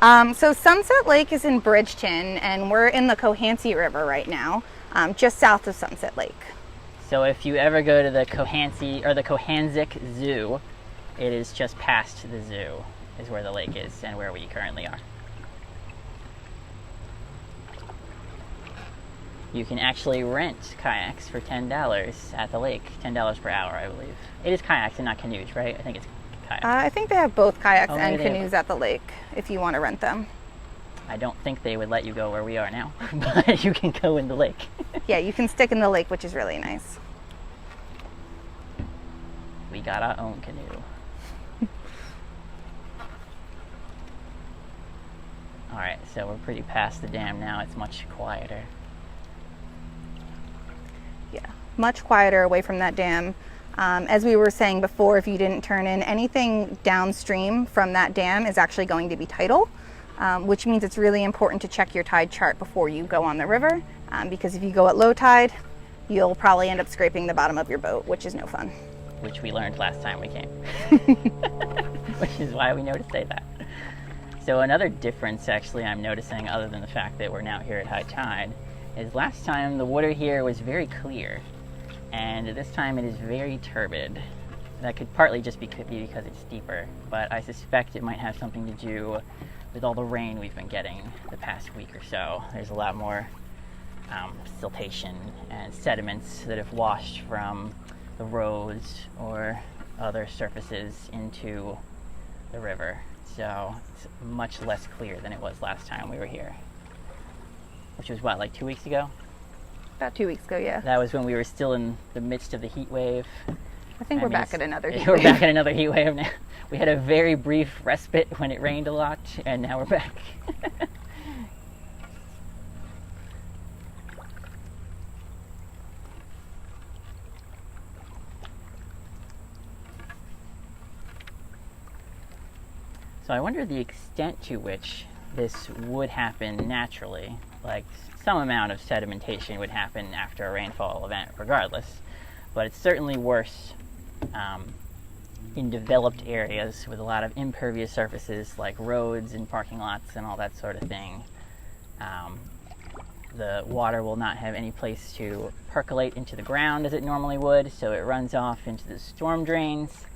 So Sunset Lake is in Bridgeton, and we're in the Cohansey River right now, just south of Sunset Lake. So if you ever go to the Cohansey or the Cohansey Zoo, it is just past the zoo is where the lake is and where we currently are. You can actually rent kayaks for $10 at the lake, $10 per hour, I believe. It is kayaks and not canoes, right? I think it's kayaks. I think they have both kayaks and canoes at the lake if you want to rent them. I don't think they would let you go where we are now, but you can go in the lake. Yeah, you can stick in the lake, which is really nice. We got our own canoe. All right, so we're pretty past the dam now. It's much quieter. Yeah, much quieter away from that dam. As we were saying before, if you didn't turn in, anything downstream from that dam is actually going to be tidal, which means it's really important to check your tide chart before you go on the river, because if you go at low tide, you'll probably end up scraping the bottom of your boat, which is no fun. Which we learned last time we came, which is why we know to say that. So another difference actually I'm noticing, other than the fact that we're now here at high tide, is last time the water here was very clear, and this time it is very turbid. That could partly just be because it's deeper, but I suspect it might have something to do with all the rain we've been getting the past week or so. There's a lot more siltation and sediments that have washed from the roads or other surfaces into the river. So it's much less clear than it was last time we were here. Which was what, like 2 weeks ago? About 2 weeks ago, yeah. That was when we were still in the midst of the heat wave. I think we're back at another heat wave. We're back at another heat wave now. We had a very brief respite when it rained a lot, and now we're back. So I wonder the extent to which this would happen naturally. Like some amount of sedimentation would happen after a rainfall event regardless, but it's certainly worse in developed areas with a lot of impervious surfaces like roads and parking lots and all that sort of thing. The water will not have any place to percolate into the ground as it normally would, so it runs off into the storm drains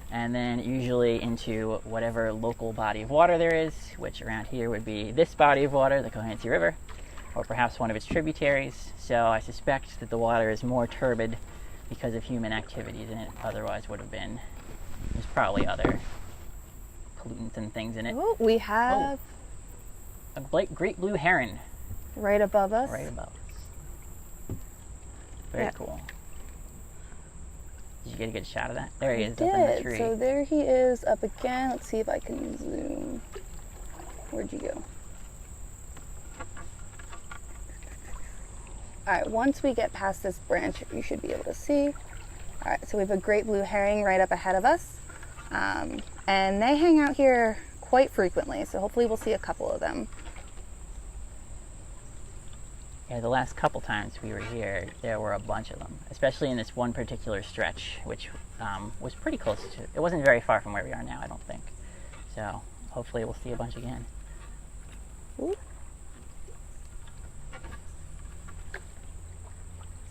and then usually into whatever local body of water there is, which around here would be this body of water, the Cohansey River, or perhaps one of its tributaries. So I suspect that the water is more turbid because of human activity than it otherwise would have been. There's probably other pollutants and things in it. Oh, we have a great blue heron. Right above us. Right above us. Very cool. Did you get a good shot of that? There he is up in the tree. So there he is up again. Let's see if I can zoom. Where'd you go? All right, once we get past this branch, you should be able to see. All right, so we have a great blue herring right up ahead of us. And they hang out here quite frequently, so hopefully we'll see a couple of them. Yeah, the last couple times we were here, there were a bunch of them, especially in this one particular stretch, which was pretty close to, it wasn't very far from where we are now, I don't think. So hopefully we'll see a bunch again. Ooh.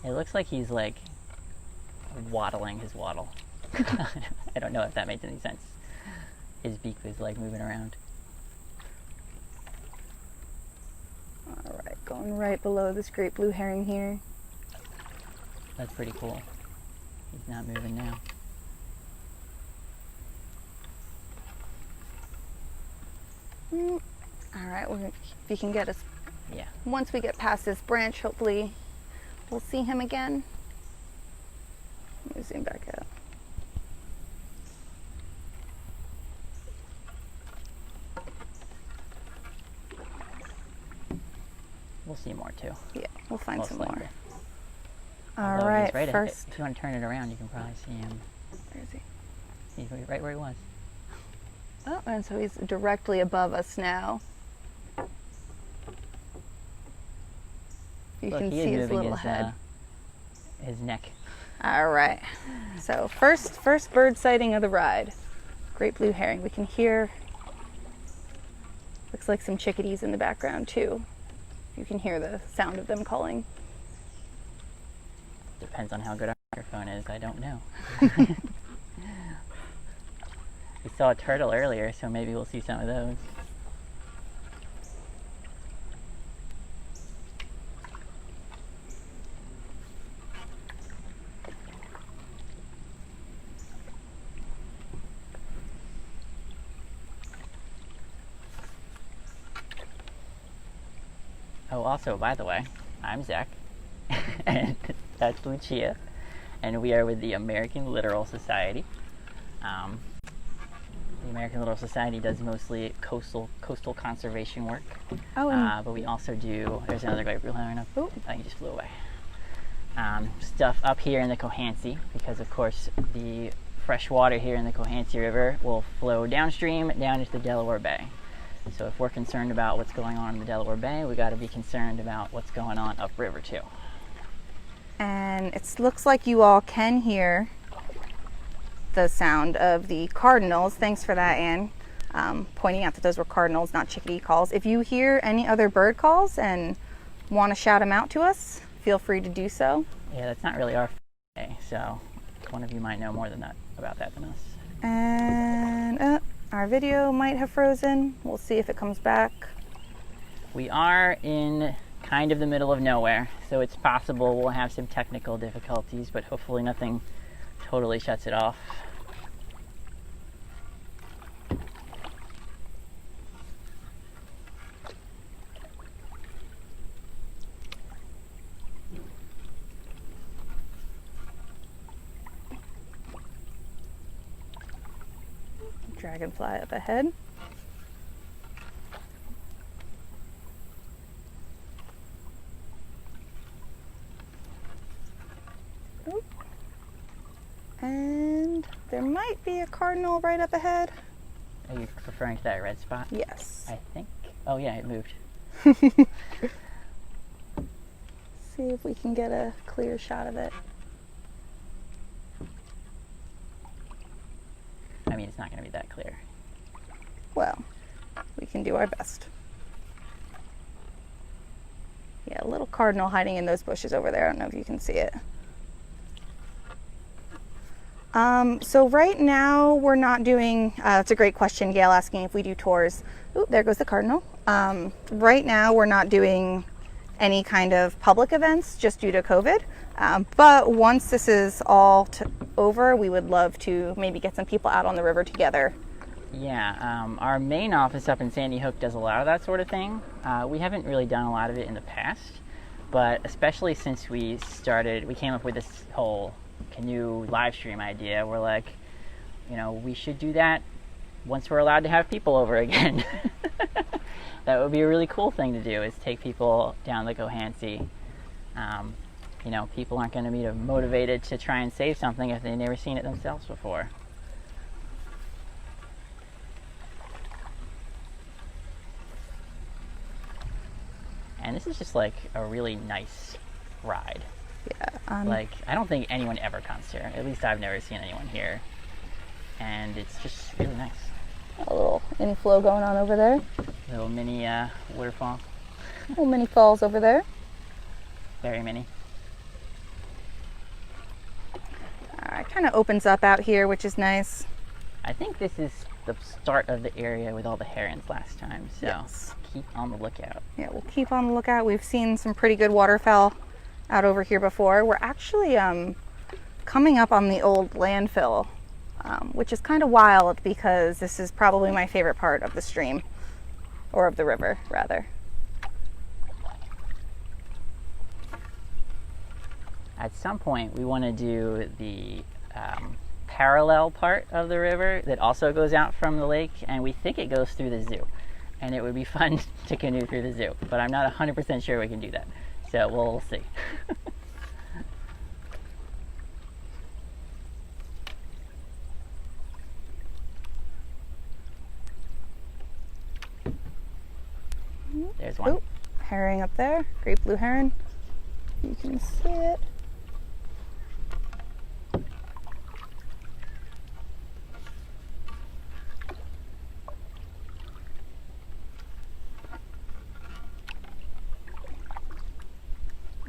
It looks like he's like waddling his waddle. I don't know if that makes any sense. His beak was like moving around. All right, going right below this great blue herring here. That's pretty cool. He's not moving now. All right, if you can get us. Yeah. Once we get past this branch, hopefully we'll see him again. Let me zoom back out. We'll see more too. Yeah, we'll find some likely. more. All right, right first. if you want to turn it around, you can probably see him. Where is he? He's right where he was. Oh, and so he's directly above us now. You can see his little head. His neck. All right. So first bird sighting of the ride. Great blue herring. We can hear Looks like some chickadees in the background too. You can hear the sound of them calling. Depends on how good our microphone is, I don't know. We saw a turtle earlier, so maybe we'll see some of those. Oh, also, by the way, I'm Zach, and that's Lucia, and we are with the American Littoral Society. The American Littoral Society does mostly coastal conservation work. Oh, but we also do, there's another great blue heron up. Oh. I think he just flew away. Stuff up here in the Cohansey, because of course the fresh water here in the Cohansey River will flow downstream down into the Delaware Bay. So if we're concerned about what's going on in the Delaware Bay, we got to be concerned about what's going on upriver too. And it looks like you all can hear the sound of the cardinals. Thanks for that, Anne, pointing out that those were cardinals, not chickadee calls. If you hear any other bird calls and want to shout them out to us, feel free to do so. Yeah, that's not really our day, so one of you might know more than that about that than us. And our video might have frozen. We'll see if it comes back. We are in kind of the middle of nowhere, so it's possible we'll have some technical difficulties, but hopefully nothing totally shuts it off. Dragonfly up ahead. Oop. And there might be a cardinal right up ahead. Are you referring to that red spot? Yes. I think. Oh yeah, it moved. See if we can get a clear shot of it. I mean, it's not going to be that clear. Well, we can do our best. Yeah, a little cardinal hiding in those bushes over there. I don't know if you can see it. So right now we're not doing, it's a great question, Gail asking if we do tours. Ooh, there goes the cardinal. Right now we're not doing any kind of public events just due to COVID. But once this is all over, we would love to maybe get some people out on the river together. Yeah, our main office up in Sandy Hook does a lot of that sort of thing. We haven't really done a lot of it in the past, but especially since we came up with this whole canoe live stream idea, we're like, we should do that once we're allowed to have people over again. That would be a really cool thing to do, is take people down the Cohansey. People aren't going to be motivated to try and save something if they've never seen it themselves before. And this is just like a really nice ride. Yeah. Like, I don't think anyone ever comes here. At least I've never seen anyone here. And it's just really nice. A little inflow going on over there. Little mini waterfall. Little mini falls over there. Very mini. It kind of opens up out here, which is nice. I think this is the start of the area with all the herons last time, so yes. Keep on the lookout. Yeah, we'll keep on the lookout. We've seen some pretty good waterfowl out over here before. We're actually coming up on the old landfill, which is kind of wild because this is probably my favorite part of the stream, or of the river, rather. At some point, we want to do the parallel part of the river that also goes out from the lake, and we think it goes through the zoo. And it would be fun to canoe through the zoo, but I'm not 100% sure we can do that. So we'll see. There's one. Ooh, herring up there, great blue heron. You can see it.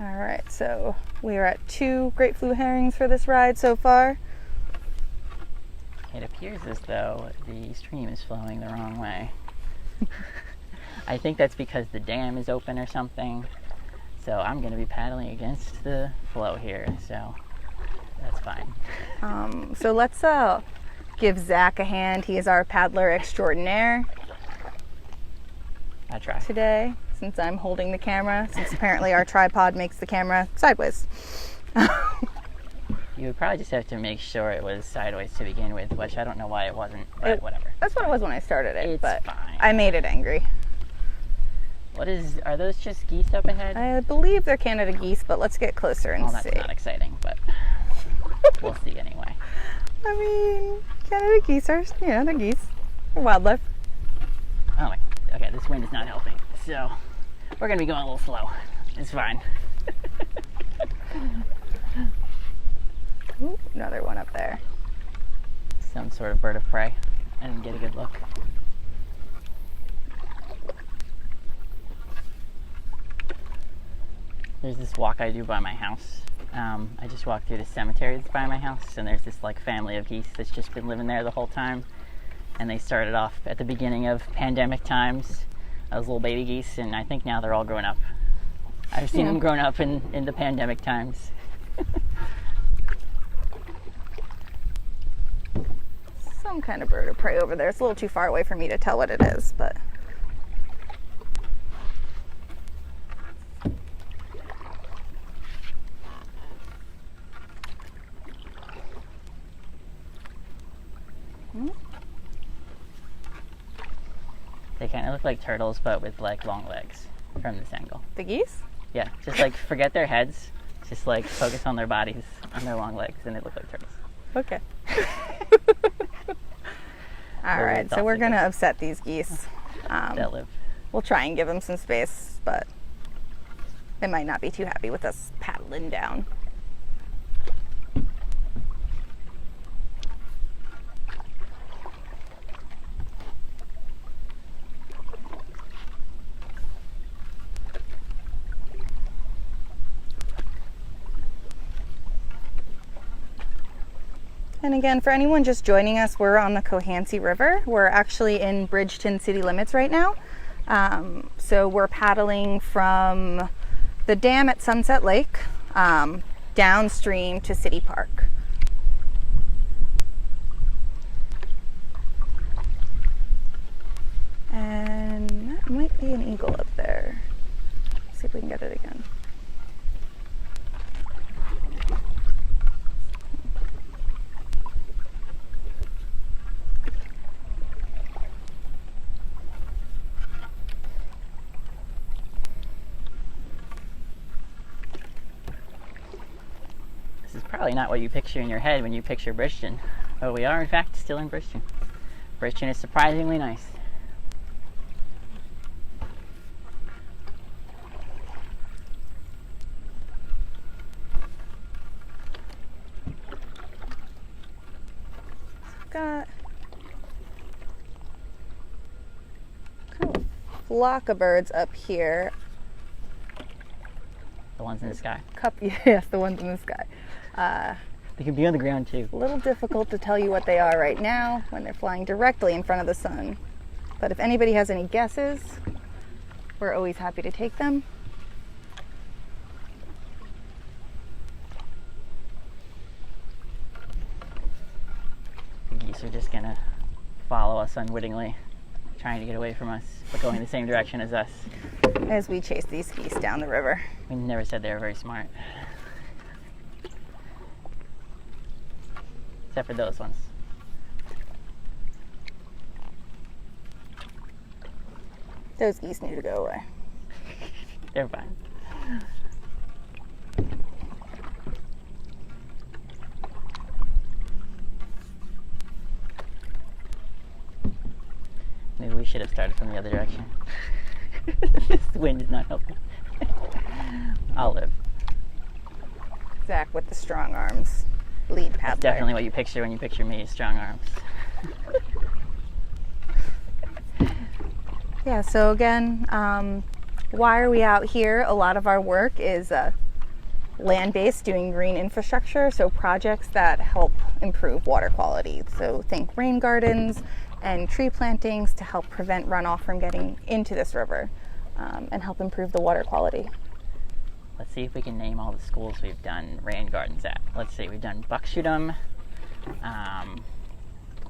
All right, so we are at 2 great blue herrings for this ride so far. It appears as though the stream is flowing the wrong way. I think that's because the dam is open or something. So I'm going to be paddling against the flow here, so that's fine. So let's give Zach a hand. He is our paddler extraordinaire. I try. Today, since I'm holding the camera, since apparently our tripod makes the camera sideways. You would probably just have to make sure it was sideways to begin with, which I don't know why it wasn't, but whatever. That's what it was when I started it, It's but fine. I made it angry. Are those just geese up ahead? I believe they're Canada geese, but let's get closer and Well, that's see. not exciting, but we'll see anyway. I mean, Canada geese are, they're geese. They're wildlife. Oh my, okay, this wind is not helping, so we're gonna be going a little slow. It's fine. Ooh, another one up there. Some sort of bird of prey. I didn't get a good look. There's this walk I do by my house. I just walk through the cemetery that's by my house, and there's this like family of geese that's just been living there the whole time. And they started off at the beginning of pandemic times as little baby geese, and I think now they're all grown up. I've seen them grown up in the pandemic times. Some kind of bird of prey over there. It's a little too far away for me to tell what it is, but They kind of look like turtles, but with like long legs from this angle. the geese? Yeah, just like forget their heads, just like focus on their bodies, on their long legs, and they look like turtles. Okay. All right, so we're gonna upset these geese. That live. We'll try and give them some space, but they might not be too happy with us paddling down. And again, for anyone just joining us, we're on the Cohansey River. We're actually in Bridgeton city limits right now. So we're paddling from the dam at Sunset Lake downstream to City Park. And that might be an eagle up there. Let's see if we can get it again. Probably not what you picture in your head when you picture Bridgeton, but we are in fact still in Bridgeton. Bridgeton is surprisingly nice. Got kind of a flock of birds up here. The ones in the sky. Yes, the ones in the sky. They can be on the ground too. A little difficult to tell you what they are right now when they're flying directly in front of the sun. But if anybody has any guesses, we're always happy to take them. The geese are just gonna follow us unwittingly, trying to get away from us, but going the same direction as us. As we chase these geese down the river. We never said they were very smart. Except for those ones. Those geese need to go away. They're fine. Maybe we should have started from the other direction. This wind is not helping. I'll live. Zach with the strong arms. Lead paddler. That's definitely what you picture when you picture me, strong arms. Yeah, so again, why are we out here? A lot of our work is land-based, doing green infrastructure, so projects that help improve water quality. So think rain gardens and tree plantings to help prevent runoff from getting into this river and help improve the water quality. Let's see if we can name all the schools we've done rain gardens at. Let's see, we've done Buckshootum,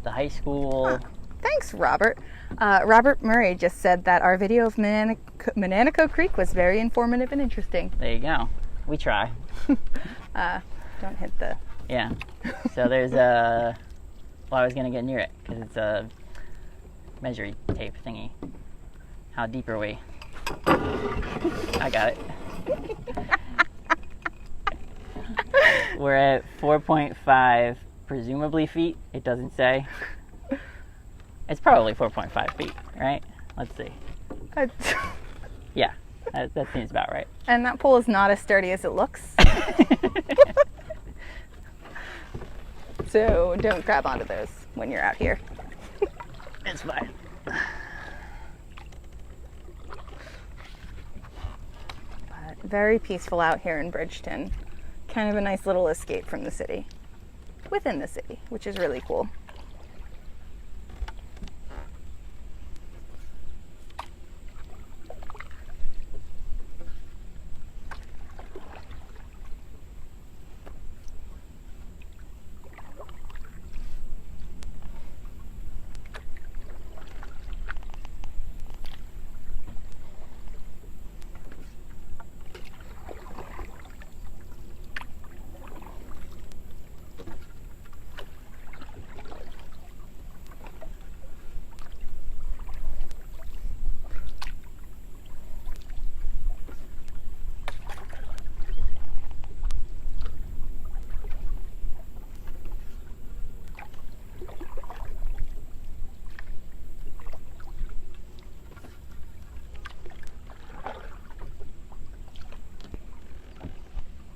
the high school. Thanks, Robert. Robert Murray just said that our video of Mananico Creek was very informative and interesting. There you go. We try. Don't hit the... Yeah. So there's a... Well, I was going to get near it because it's a measuring tape thingy. How deep are we? I got it. We're at 4.5, presumably feet. It doesn't say. It's probably 4.5 feet, right? Let's see. Yeah, that seems about right. And that pole is not as sturdy as it looks. So don't grab onto those when you're out here. It's fine. But very peaceful out here in Bridgeton. Kind of a nice little escape from the city. Within the city, which is really cool.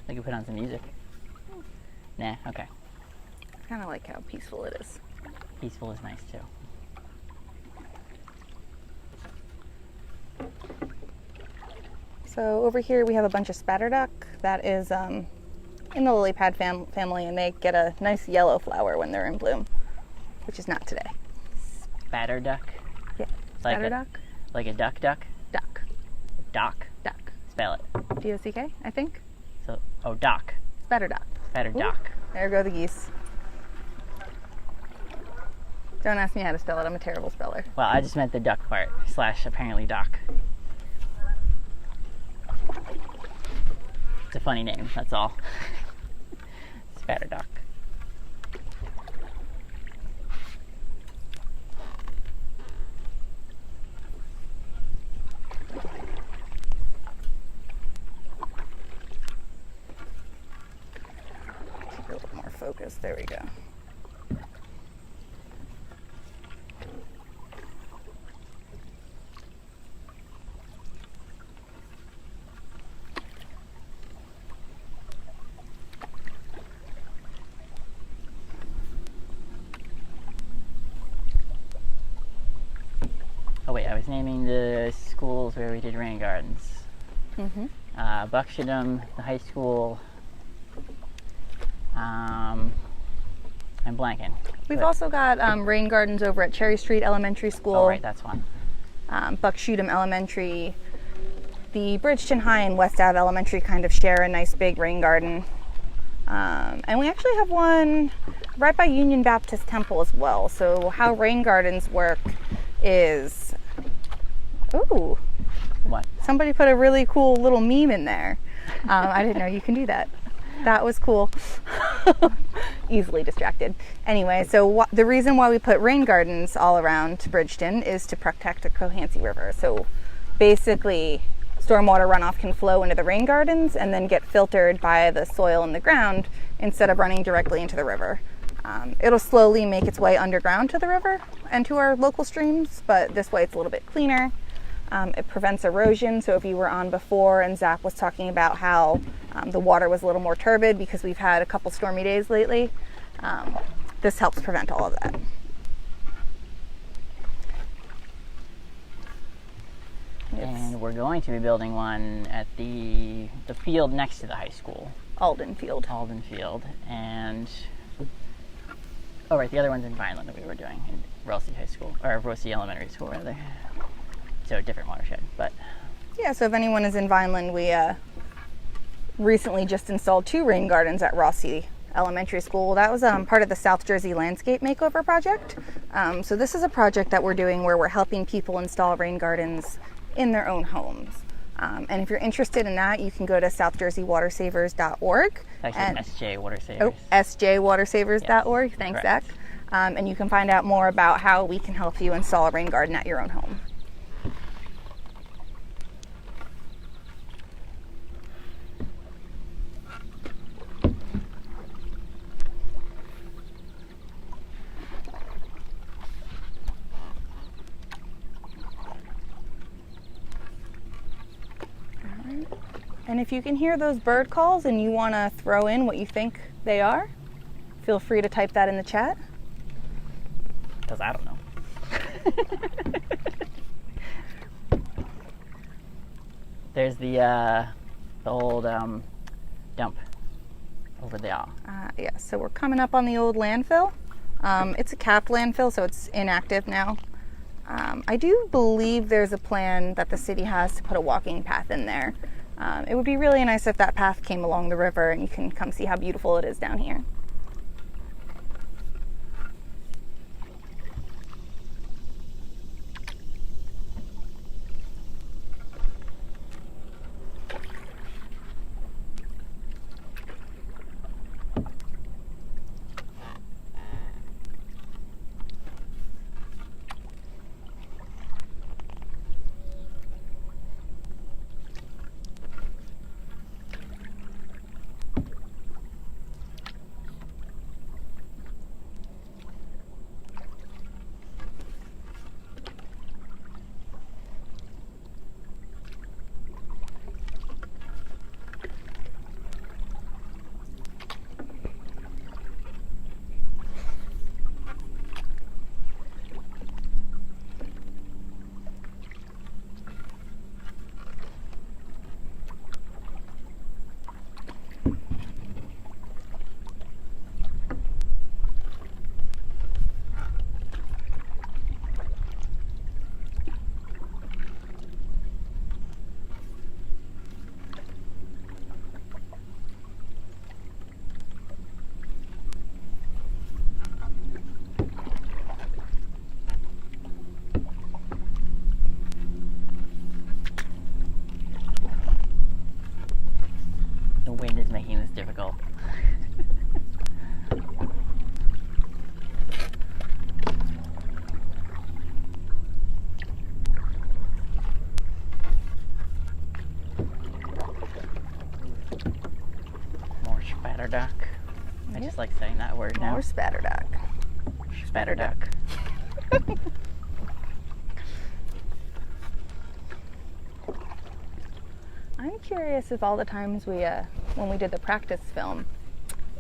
I could put on some music. Nah, okay. I kind of like how peaceful it is. Peaceful is nice too. So over here we have a bunch of spatter duck that is in the lily pad family, and they get a nice yellow flower when they're in bloom, which is not today. Spatter duck? Yeah, Like spatter a- duck. Like a duck? Duck. Dock? Duck. Spell it. D-O-C-K, I think. So, oh, dock. Spatter duck. Spatter Ooh, duck. There go the geese. Don't ask me how to spell it. I'm a terrible speller. Well, I just meant the duck part, / apparently dock. It's a funny name, that's all. Spatter duck. Keep it a little more focused. There we go. Oh wait, I was naming the schools where we did rain gardens. Mm-hmm. Buckshootum, the high school, I'm blanking. We've But- also got rain gardens over at Cherry Street Elementary School. Oh right, that's one. Buckshootum Elementary. The Bridgeton High and West Ave Elementary kind of share a nice big rain garden. And we actually have one right by Union Baptist Temple as well. So how rain gardens work is, ooh, What? somebody put a really cool little meme in there. I didn't know you can do that. That was cool. Easily distracted. Anyway, so the reason why we put rain gardens all around Bridgeton is to protect the Cohansey River. So basically, stormwater runoff can flow into the rain gardens and then get filtered by the soil in the ground instead of running directly into the river. It'll slowly make its way underground to the river and to our local streams, but this way it's a little bit cleaner. It prevents erosion. So if you were on before and Zach was talking about how the water was a little more turbid because we've had a couple stormy days lately, this helps prevent all of that. And we're going to be building one at the field next to the high school. Aldenfield. Aldenfield, and oh right, the other one's in Vineland that we were doing in Rossi High School, or Rossi Elementary School rather. So a different watershed, but Yeah, so if anyone is in Vineland, we recently just installed 2 rain gardens at Rossi Elementary School. That was part of the South Jersey Landscape Makeover Project. So this is a project that we're doing where we're helping people install rain gardens in their own homes. And if you're interested in that, you can go to southjerseywatersavers.org. actually SJ Water Savers. Oh, sjwatersavers.org. Yes, Thanks, correct. Zach. And you can find out more about how we can help you install a rain garden at your own home. And if you can hear those bird calls and you want to throw in what you think they are, feel free to type that in the chat. Because I don't know. There's the old dump over there. Yeah, so we're coming up on the old landfill. It's a capped landfill, so it's inactive now. I do believe there's a plan that the city has to put a walking path in there. It would be really nice if that path came along the river and you can come see how beautiful it is down here. The wind is making this difficult. More Spatter Duck. I just like saying that word now. More Spatter Duck. Spatter Duck. I'm curious if all the times when we did the practice film,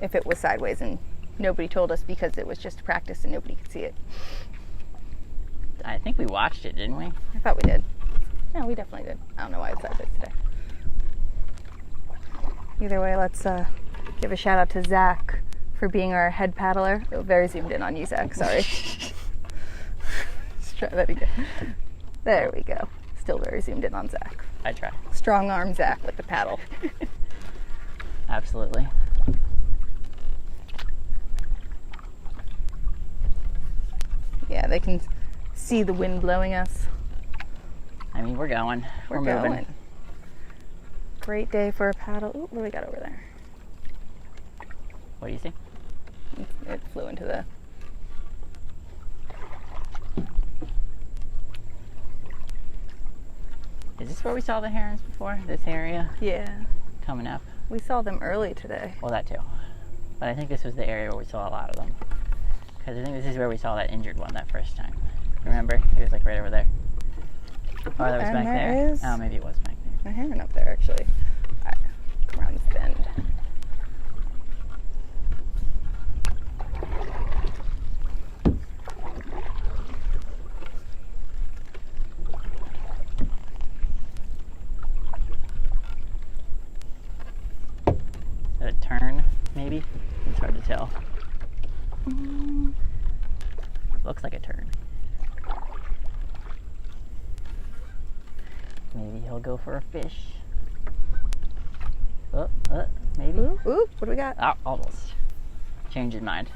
if it was sideways and nobody told us because it was just practice and nobody could see it. I think we watched it, didn't we? I thought we did. No, we definitely did. I don't know why it's sideways today. Either way, let's give a shout out to Zach for being our head paddler. Oh, very zoomed in on you, Zach. Sorry. Let's try that again. There we go. Still very zoomed in on Zach. I try. Strong arm Zach with the paddle. Absolutely. Yeah, they can see the wind blowing us. I mean, we're going. We're going. moving. Great day for a paddle. Ooh, what do we got over there? What do you see? It flew into the... Is this where we saw the herons before? This area Yeah. coming up? We saw them early today. Well, that too. But I think this was the area where we saw a lot of them. Because I think this is where we saw that injured one that first time. Remember? It was like right over there. Oh, that was And back there there. is Oh, maybe it was back there. a heron up there, actually. All right, come around this bend. A hard to tell. Looks like a turd. Maybe he'll go for a fish. Maybe. Ooh, what do we got? Oh, almost. Changed his mind.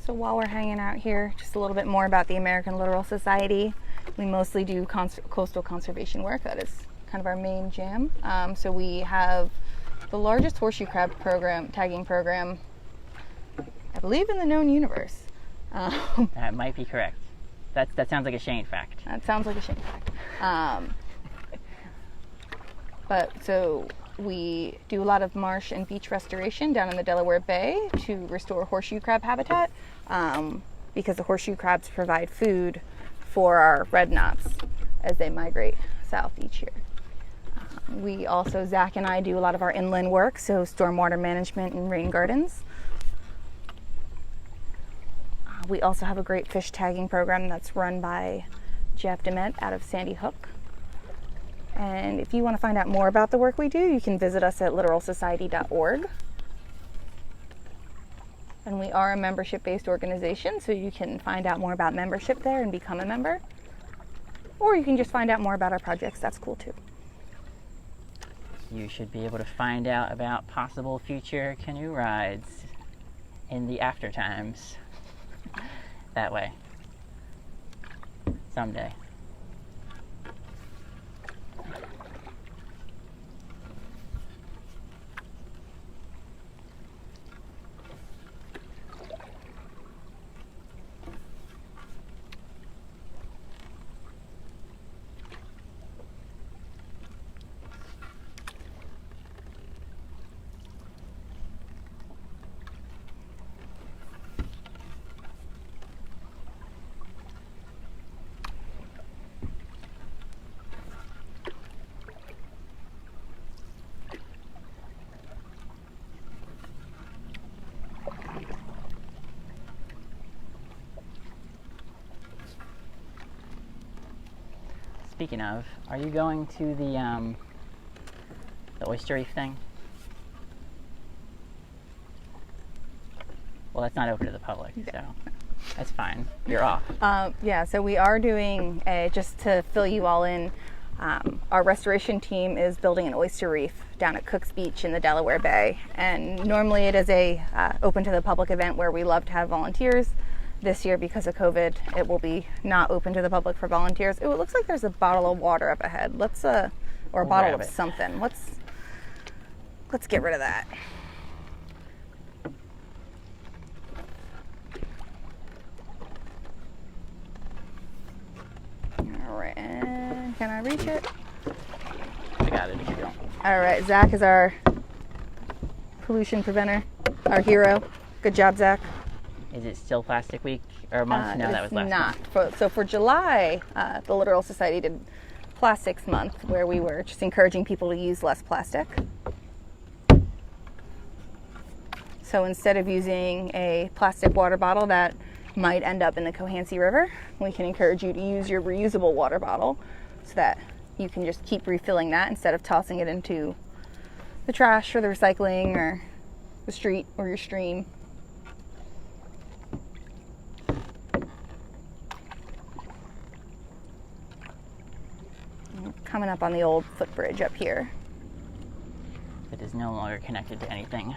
So while we're hanging out here, just a little bit more about the American Littoral Society. We mostly do coastal conservation work. That is kind of our main jam. So we have the largest horseshoe crab tagging program, I believe, in the known universe. That might be correct. That sounds like a Shane fact. That sounds like a Shane fact. But so we do a lot of marsh and beach restoration down in the Delaware Bay to restore horseshoe crab habitat, because the horseshoe crabs provide food for our red knots as they migrate south each year. We also, Zach and I, do a lot of our inland work, so stormwater management and rain gardens. We also have a great fish tagging program that's run by Jeff Demet out of Sandy Hook. And if you want to find out more about the work we do, you can visit us at littoralsociety.org. And we are a membership-based organization, so you can find out more about membership there and become a member. Or you can just find out more about our projects. That's cool too. You should be able to find out about possible future canoe rides in the after times. That way. Someday. Speaking of, are you going to the oyster reef thing? Well, that's not open to the public, so that's fine. You're off. Yeah, so we are doing just to fill you all in, our restoration team is building an oyster reef down at Cook's Beach in the Delaware Bay. And normally it is a open to the public event where we love to have volunteers. This year, because of COVID, it will be not open to the public for volunteers. Ooh, it looks like there's a bottle of water up ahead. Let's or a bottle of something. Let's get rid of that. All right, and reach it? I got it if you don't. All right, Zach is our pollution preventer, our hero. Good job, Zach. Is it still Plastic Week or month? No, that was last not. month. So for July, the Littoral Society did Plastics Month, where we were just encouraging people to use less plastic. So instead of using a plastic water bottle that might end up in the Cohansey River, we can encourage you to use your reusable water bottle so that you can just keep refilling that instead of tossing it into the trash or the recycling or the street or your stream. Coming up on the old footbridge up here. It is no longer connected to anything.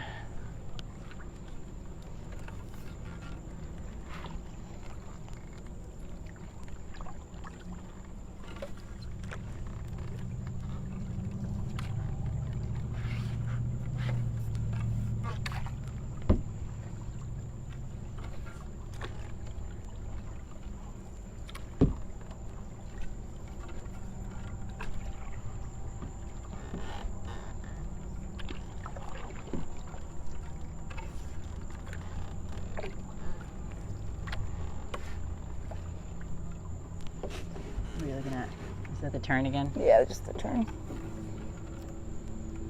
What are you looking at? Is that the turn again? Yeah, just the turn.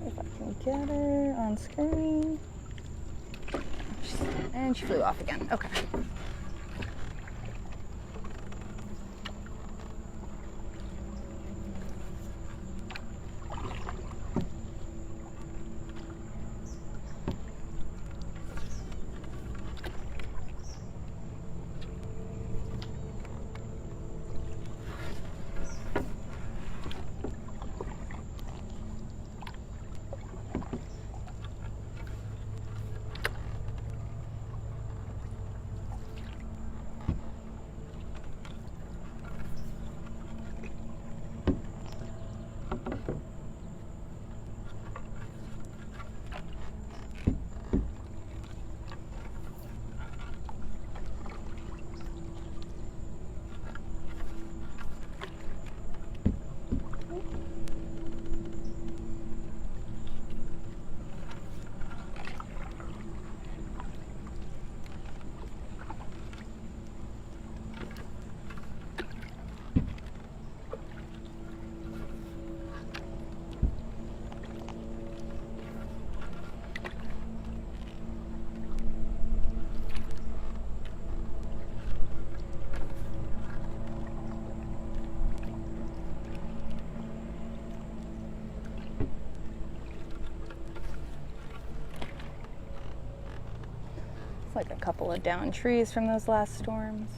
If I can get her on screen. And she flew off again. Okay. Like a couple of downed trees from those last storms.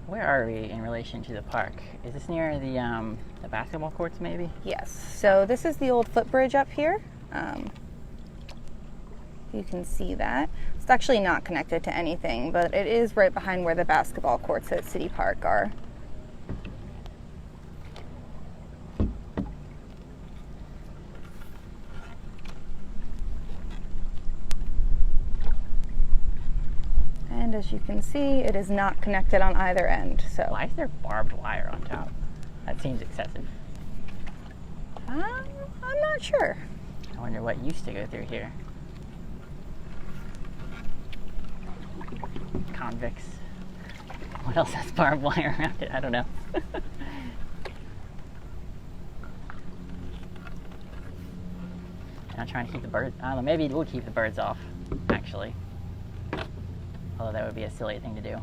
Where are we in relation to the park? Is this near the basketball courts, maybe? Yes. So this is the old footbridge up here. You can see that. It's actually not connected to anything, but it is right behind where the basketball courts at City Park are. And as you can see, it is not connected on either end. So Why is there barbed wire on top? That seems excessive. I'm not sure. I wonder what used to go through here. Convicts. What else has barbed wire around it? I don't know. Not trying to keep the birds. I don't know. Maybe we'll keep the birds off, actually. Although that would be a silly thing to do.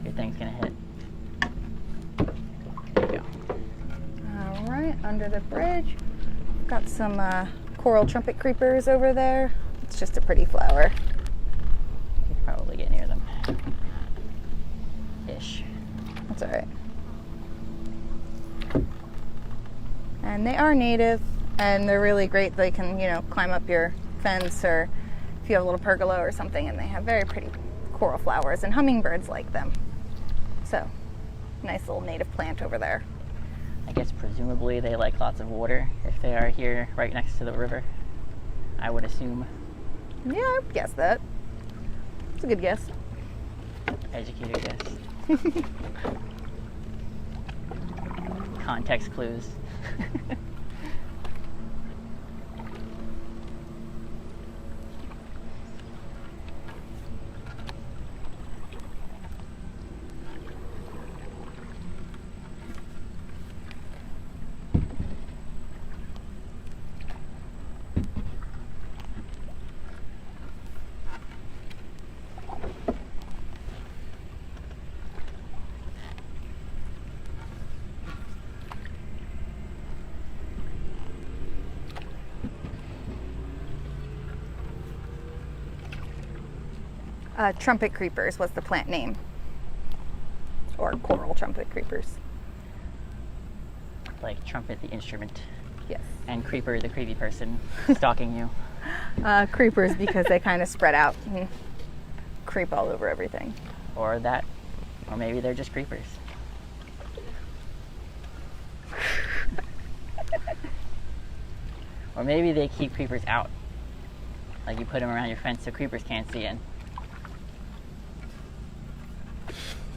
Your thing's gonna hit. There you go. All right, under the bridge, got some coral trumpet creepers over there. It's just a pretty flower. You could probably get near them. Ish. That's all right. And they are native, and they're really great. They can, climb up your fence or if you have a little pergola or something, and they have very pretty coral flowers, and hummingbirds like them. So, nice little native plant over there. I guess presumably they like lots of water if they are here right next to the river, I would assume. Yeah, I would guess that. It's a good guess. Educated guess. Context clues. Trumpet Creepers was the plant name. Or coral trumpet creepers. Like Trumpet the instrument. Yes. And Creeper the creepy person stalking you. Creepers because they kind of spread out and creep all over everything. Or that. Or maybe they're just creepers. Or maybe they keep creepers out. Like you put them around your fence so creepers can't see in.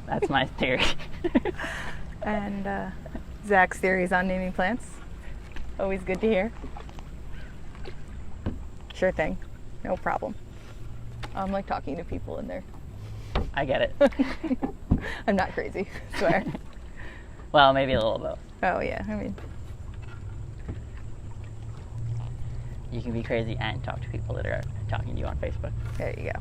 That's my theory. And Zach's theories on naming plants. Always good to hear. Sure thing. No problem. I'm like talking to people in there. I get it. I'm not crazy, swear. Well, maybe a little both. Oh yeah, I mean. You can be crazy and talk to people that are talking to you on Facebook. There you go.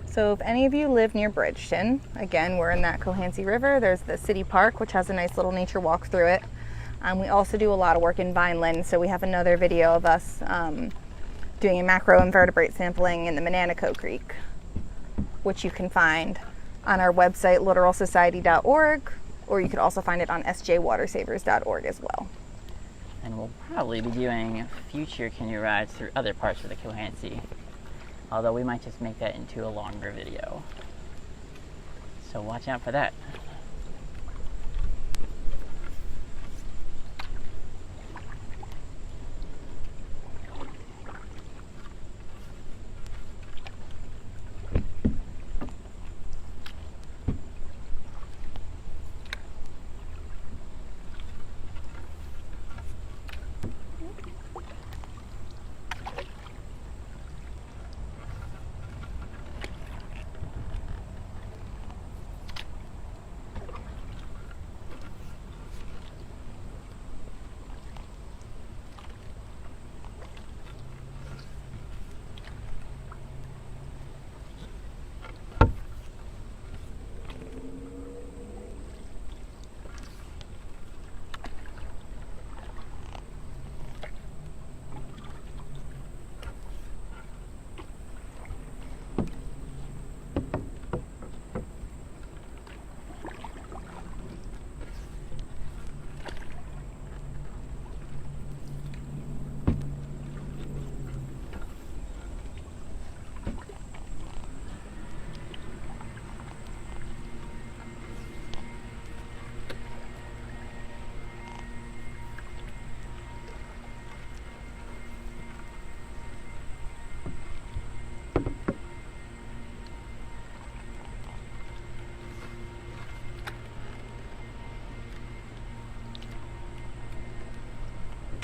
So if any of you live near Bridgeton, again, we're in that Cohansey River. There's the city park, which has a nice little nature walk through it. We also do a lot of work in Vineland, so we have another video of us doing a macroinvertebrate sampling in the Mananaco Creek, which you can find on our website, littoralsociety.org, or you could also find it on sjwatersavers.org as well. And we'll probably be doing future canoe rides through other parts of the Cohansey. Although we might just make that into a longer video. So watch out for that.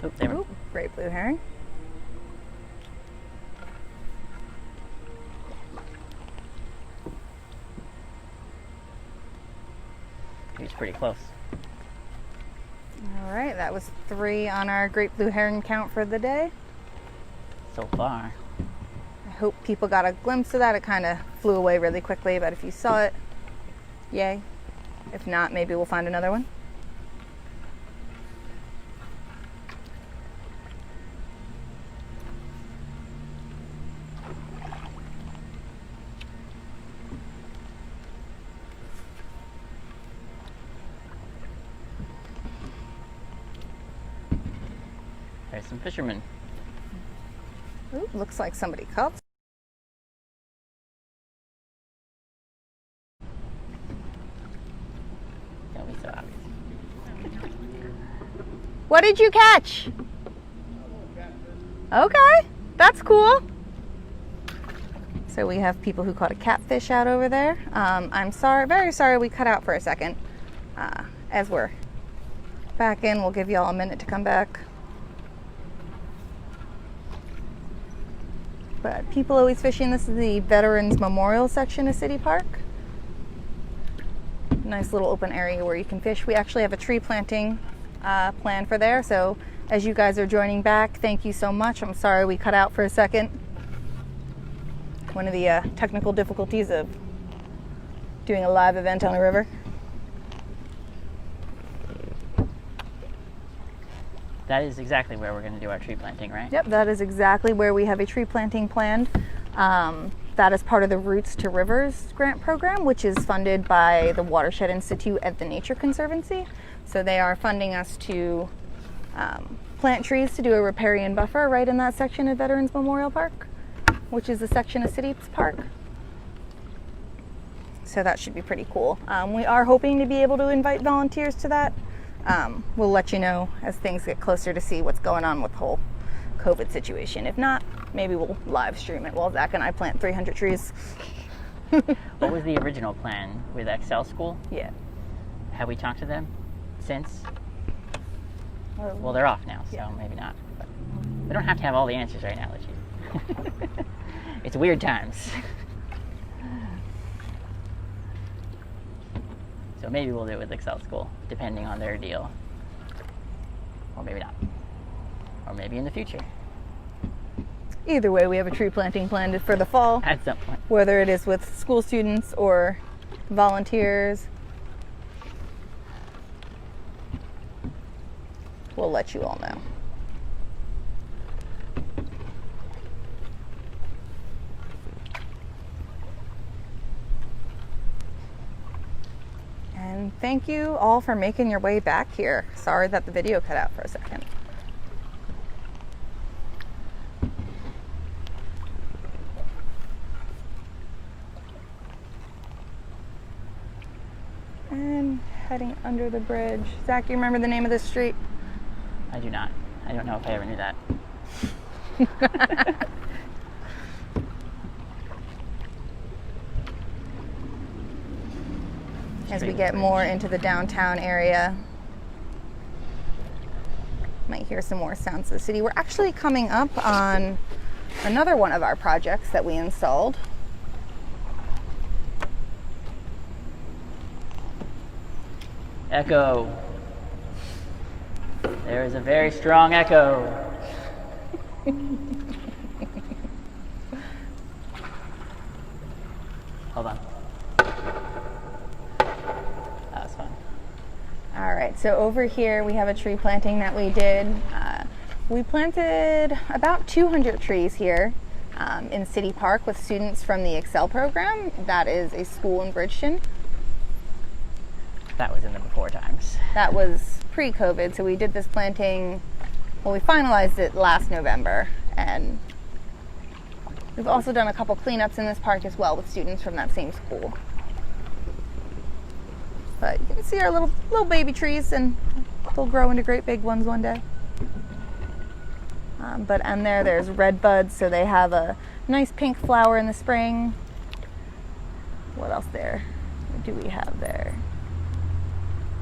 Oh, there we go. Great blue heron. He's pretty close. All right, that was 3 on our great blue heron count for the day. So far. I hope people got a glimpse of that. It kind of flew away really quickly, but if you saw it, yay. If not, maybe we'll find another one. There's some fishermen. Ooh, looks like somebody caught. Don't be so obvious. What did you catch? Okay, that's cool. So we have people who caught a catfish out over there. I'm sorry, very sorry we cut out for a second. As we're back in, we'll give you all a minute to come back. But people always fishing. This is the Veterans Memorial section of City Park. Nice little open area where you can fish. We actually have a tree planting plan for there. So as you guys are joining back, thank you so much. I'm sorry we cut out for a second. One of the technical difficulties of doing a live event on a river. That is exactly where we're going to do our tree planting, right? Yep, that is exactly where we have a tree planting planned. That is part of the Roots to Rivers grant program, which is funded by the Watershed Institute at the Nature Conservancy. So they are funding us to plant trees to do a riparian buffer right in that section of Veterans Memorial Park, which is a section of City Park. So that should be pretty cool. We are hoping to be able to invite volunteers to that. We'll let you know as things get closer to see what's going on with the whole COVID situation. If not, maybe we'll live stream it while Zach and I plant 300 trees. What was the original plan with Excel School? Yeah. Have we talked to them since? Well, Well, they're off now, so yeah. maybe not. But we don't have to have all the answers right now, Legit. It's weird times. So maybe we'll do it with Excel School, depending on their deal. Or maybe not. Or maybe in the future. either way, we have a tree planting planned for the fall, At some point. whether it is with school students or volunteers. We'll let you all know. And thank you all for making your way back here. Sorry that the video cut out for a second. And heading under the bridge. Zach, you remember the name of this street? I do not. I don't know if I ever knew that. As we get more into the downtown area, might hear some more sounds of the city. We're actually coming up on another one of our projects that we installed. Echo. There is a very strong echo. Hold on. That was fun. All right, so over here we have a tree planting that we did. We planted about 200 trees here in City Park with students from the Excel program. That is a school in Bridgeton. That was in the before times. That was pre-COVID, so we did this planting, well, we finalized it last November, and we've also done a couple cleanups in this park as well with students from that same school. But you can see our little baby trees, and they'll grow into great big ones one day. But on there's red buds, so they have a nice pink flower in the spring. What else there? What do we have there?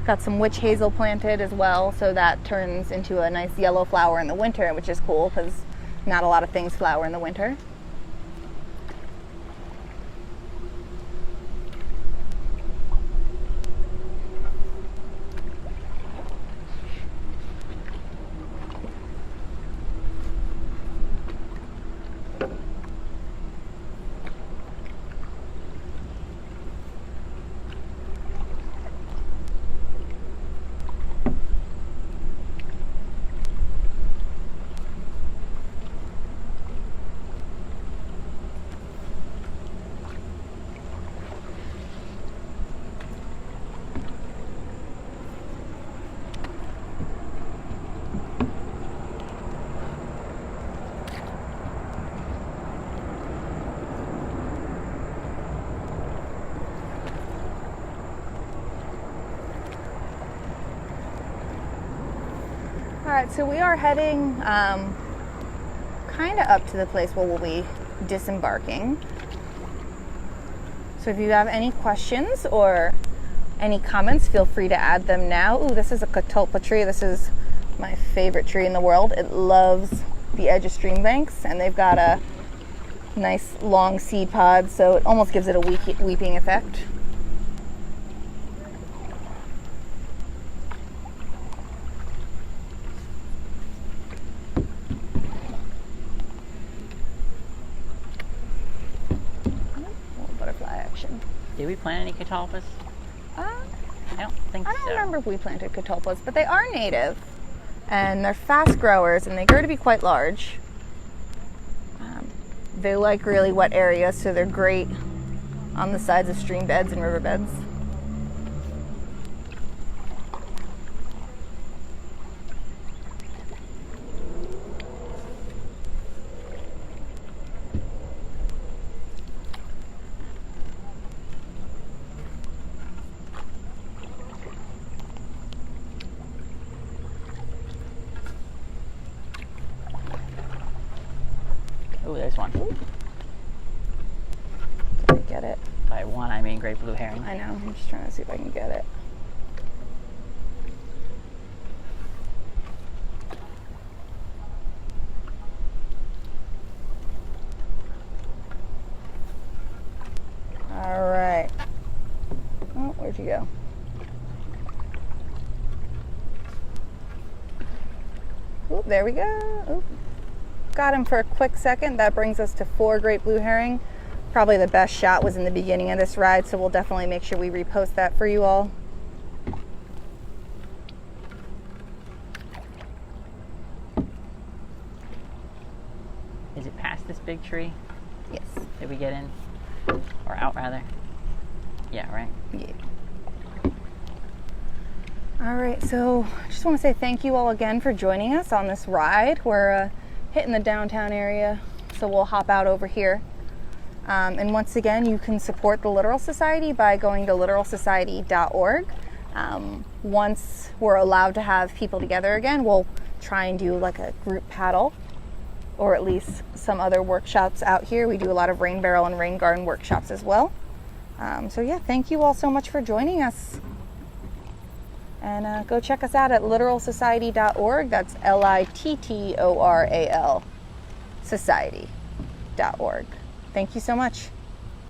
Got some witch hazel planted as well, so that turns into a nice yellow flower in the winter, which is cool because not a lot of things flower in the winter. All right, so we are heading kind of up to the place where we'll be disembarking. So if you have any questions or any comments, feel free to add them now. Ooh, this is a Katopa tree. This is my favorite tree in the world. It loves the edge of stream banks, and they've got a nice long seed pod, so it almost gives it a weeping effect. Butterfly action. Did we plant any katopas? I don't think so. I don't remember if we planted katopas, but they are native, and they're fast growers, and they grow to be quite large. They like really wet areas, so they're great on the sides of stream beds and riverbeds. Oh, there's one. Can I get it? By one, I mean great blue heron. I know, I'm just trying to see if I can get it. All right. Oh, where'd you go? Oh, there we go. Oh. Got him for a quick second. That brings us to 4 great blue herring. Probably the best shot was in the beginning of this ride, so we'll definitely make sure we repost that for you all. Is it past this big tree? Yes. Did we get in? Or out, rather? Yeah, right? Yeah. All right, so I just want to say thank you all again for joining us on this ride. We're hitting the downtown area, so we'll hop out over here. And once again, you can support the Littoral Society by going to littoralsociety.org. Once we're allowed to have people together again, we'll try and do like a group paddle, or at least some other workshops out here. We do a lot of rain barrel and rain garden workshops as well. So yeah, thank you all so much for joining us. And go check us out at littoralsociety.org. That's Littoral Society.org. Thank you so much.